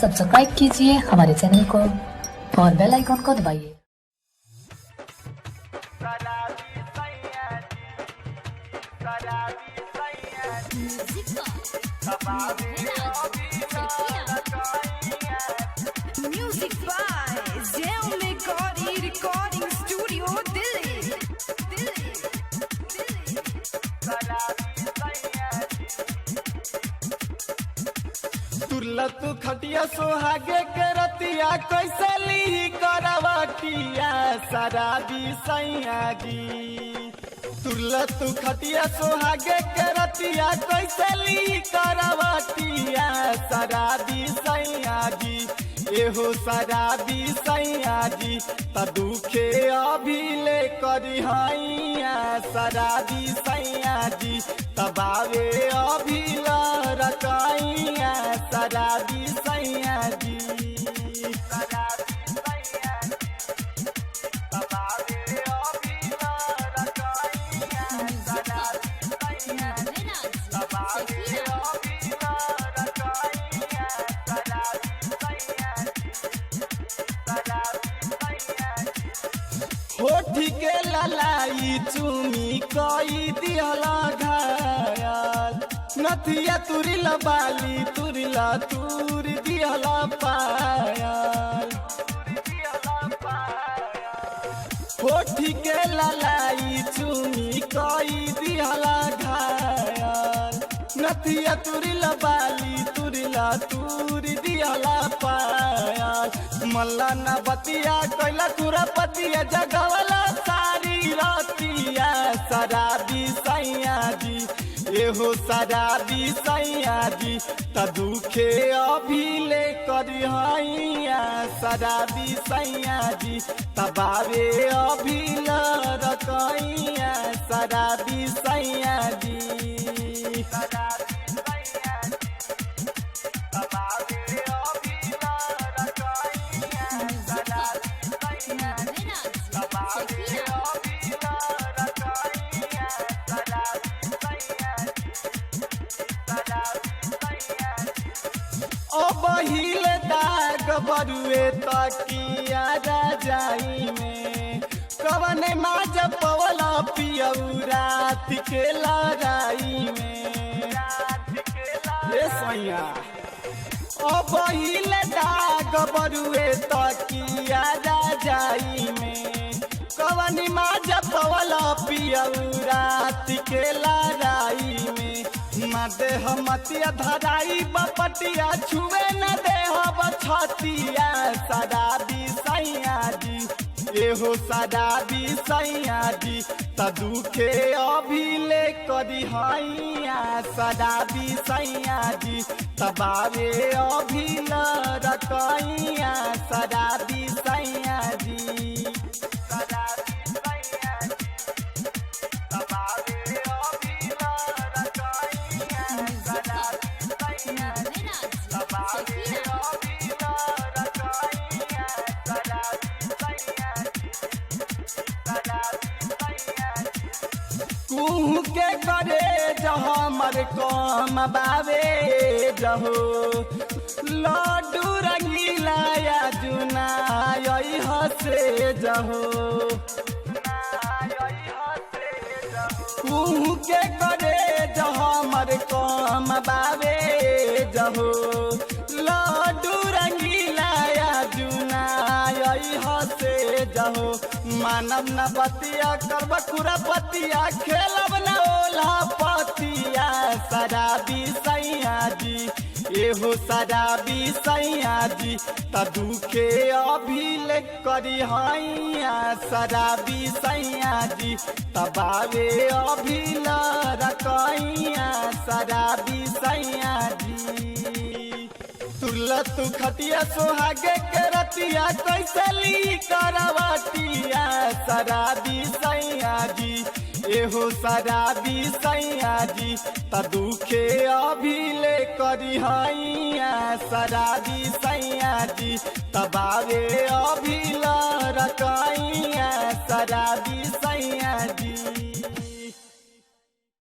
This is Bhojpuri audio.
सब्सक्राइब कीजिए हमारे चैनल को और बेल आइकॉन को दबाइए। Music by Xiaomi Gaudi Recording Studio, Delhi. तुरलत खटिया सोहागे के रतिया कैसे ली करवटिया शराबी सैया जी। तुरलत खटिया सोहागे के रतिया कैसे ली करवटिया शराबी सैया जी। एहो शराबी सैया जी त दुखे अभी ले करी हैया शराबी सैया जी तबावे अभी रकैया शराबी सैया जी। होठी के ललाई चुमी कई दिहला घायल नथिया तुरिला बाली तुरिला तुर दिहला पायल। होठी के ललाई चुमी कई दिहला घायल नथिया तुरिला बाली तुरिला तुर दिहला पायल। मल्ला न बतिया कैला तुरा पतिया जगवला सारी रतिया शराबी सैया जी। एहो शराबी सैया जी त दुखे अभी ले करी हैया शराबी सैया जी तबावे अभी रकैया शराबी सैया जी। बहिल दाग बरुए तकिया राजाई में कवन माज पवला पियऊ रात के लड़ाई में। सैया बहिल दाग बरुए तकिया राजाई में कवन माज पवला पियऊ रात के लड़ाई में। देह मतिया धराई बपटिया छुए न देह बछतिया शराबी सैया जी। एहो शराबी सैया जी त दुखे अभी ले करी हैया शराबी सैया जी तबावे अभी रकैया शराबी सैया जी। कुहू के करे हमर कम बावे जहो लड्डू रंगीला या जुना हसे जहो। कुहू के करे हमर कम बावे जहो लड्डू रंगीला या जुना हसे जहो। मानव न बतिया करब खुरा पतिया खेलब न ओला पतिया शराबी सैया जी। एहो शराबी सैया जी त दुखे अभी ले करी हैया शराबी सैया जी तबावे अभी रकैया शराबी सैया जी। तुरलत खटिया सोहागे के रतिया कैसे ली करवटिया शराबी सैया जी। एहो शराबी सैया जी त दुखे अभी ले करी हैया शराबी सैया जी तबावे अभी रकैया शराबी सैया जी।